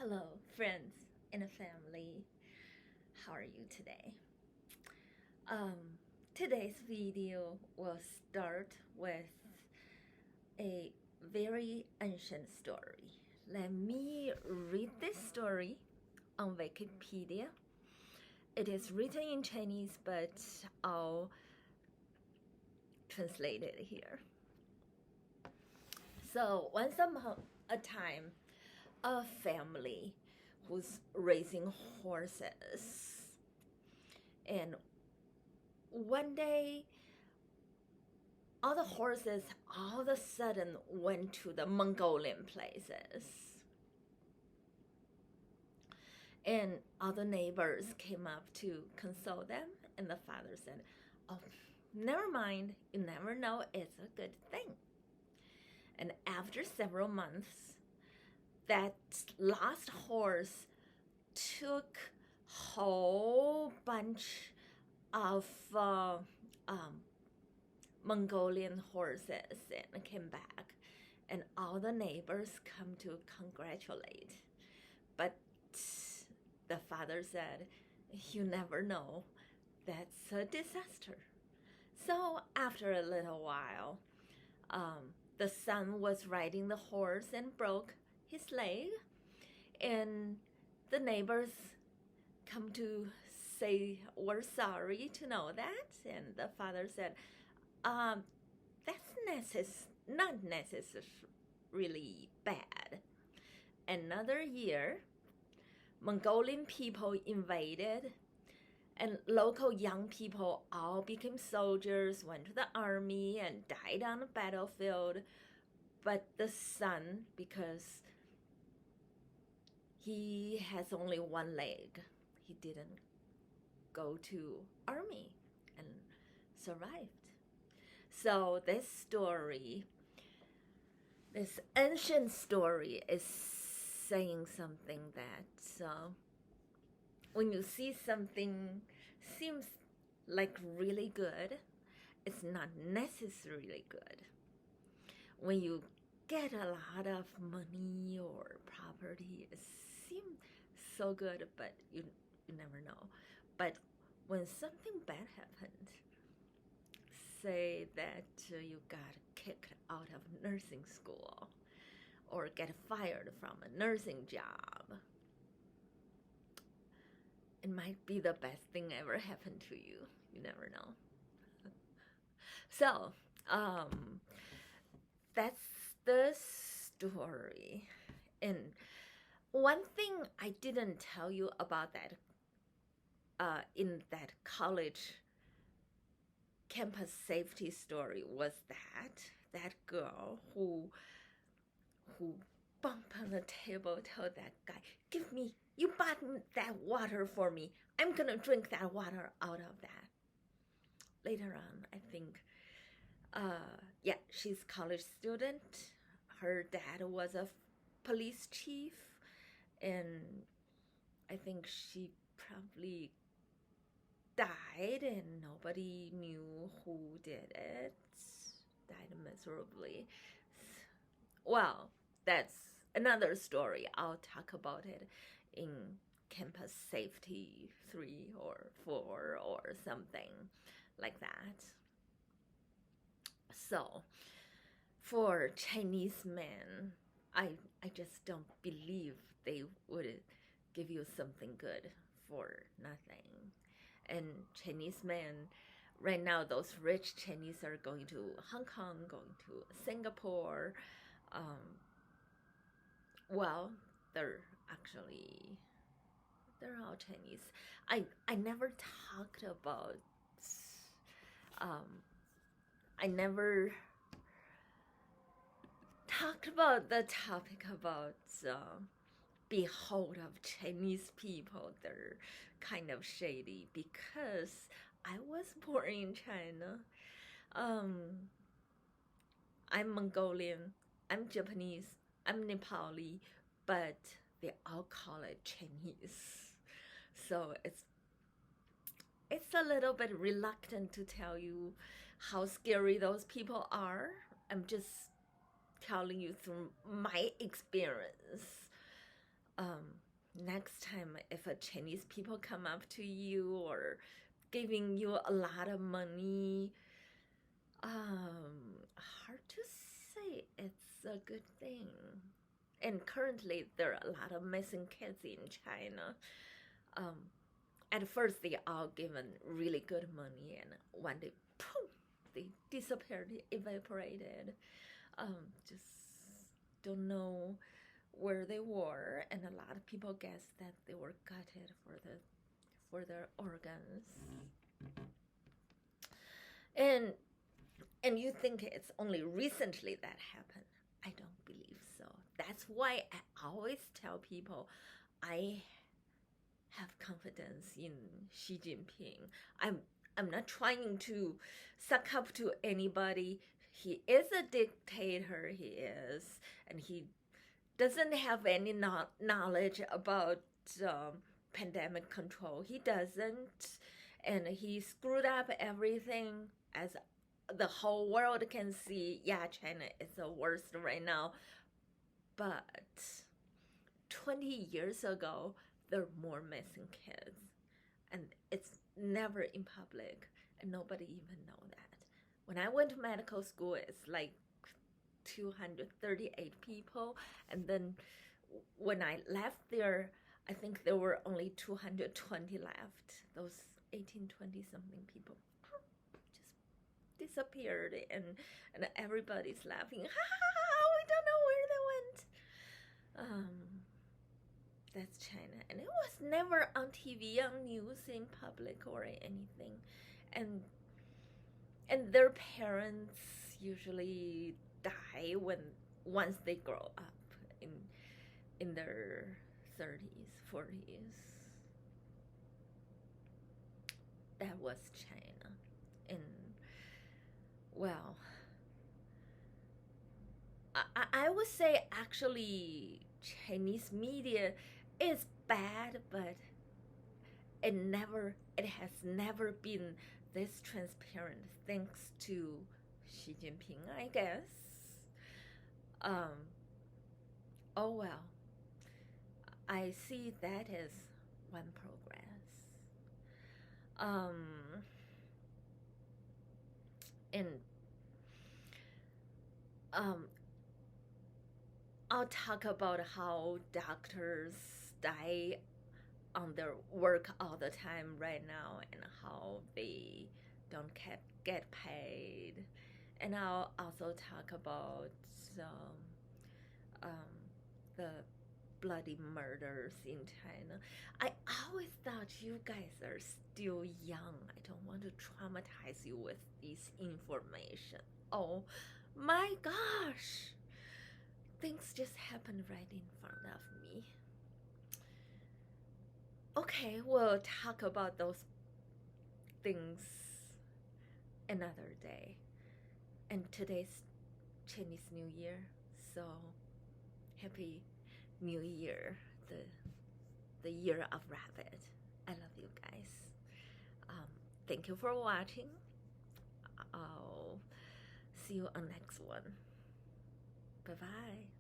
Hello, friends and family. How are you today? Um, Today's video will start with a very ancient story. Let me read this story on Wikipedia. It is written in Chinese, but I'll translate it here. So, once upon a time, a family was raising horses, and one day all the horses all of a sudden went to the Mongolian places, and all the neighbors came up to console them, and the father said, "Oh, never mind, you never know, it's a good thing." And after several months, that lost horse took whole bunch of Mongolian horses and came back, and all the neighbors come to congratulate. But the father said, "You never know, that's a disaster." So after a little while, the son was riding the horse and broke his leg, and the neighbors come to say, "We're sorry to know that." And the father said, that's not necessarily bad. Another year, Mongolian people invaded, and local young people all became soldiers, went to the army, and died on the battlefield. But the son, because he has only one leg, he didn't go to army and survived. So this ancient story is saying something that when you see something seems like really good, it's not necessarily good. When you get a lot of money or property, it seems so good, but you never know. But when something bad happened, say that you got kicked out of nursing school or get fired from a nursing job, it might be the best thing ever happened to you. You never know. So, that's the story. And one thing I didn't tell you about that in that college campus safety story was that girl who bumped on the table, told that guy, you bought that water for me. I'm gonna drink that water out of that. Later on, I think, yeah, she's a college student. Her dad was a police chief, and I think she probably died and nobody knew who did it. Died miserably. Well, that's another story. I'll talk about it in campus safety 3 or 4 or something like that. So for Chinese men, I just don't believe they would give you something good for nothing. And Chinese men, right now, those rich Chinese are going to Hong Kong, going to Singapore. Well, they're all Chinese. I never talked about I never talked about the topic about behold of Chinese people. They're kind of shady because I was born in China. I'm Mongolian, I'm Japanese, I'm Nepali, but they all call it Chinese. So it's a little bit reluctant to tell you how scary those people are. I'm just telling you through my experience. next time if a Chinese people come up to you or giving you a lot of money, hard to say it's a good thing. And currently there are a lot of missing kids in China. At first they all given really good money, and one day, poof, they disappeared, evaporated. Just don't know where they were, and a lot of people guess that they were gutted for their organs. And you think it's only recently that happened. I don't believe so. That's why I always tell people I have confidence in Xi Jinping. I'm not trying to suck up to anybody. He is a dictator, he is, and he doesn't have any knowledge about pandemic control. He doesn't, and he screwed up everything, as the whole world can see. Yeah, China is the worst right now, but 20 years ago, there were more missing kids, and it's never in public, and nobody even know that. When I went to medical school, it's like 238 people, and then when I left there, I think there were only 220 left. Those 20 something people just disappeared, and everybody's laughing. Ha ha ha! We don't know where they went. That's China, and it was never on TV, on news, in public, or anything, and their parents usually die once they grow up in their 30s, 40s. That was China, and well, I would say actually Chinese media is bad, but it has never been this transparent, thanks to Xi Jinping, I guess. Oh well, I see that as one progress. And I'll talk about how doctors die on their work all the time right now, and how they don't get paid. And I'll also talk about the bloody murders in China. I always thought you guys are still young. I don't want to traumatize you with this information. Oh my gosh! Things just happened right in front of me. Okay, we'll talk about those things another day. And today's Chinese New Year, so happy New Year, the year of rabbit. I love you guys. Thank you for watching. I'll see you on next one. Bye-bye.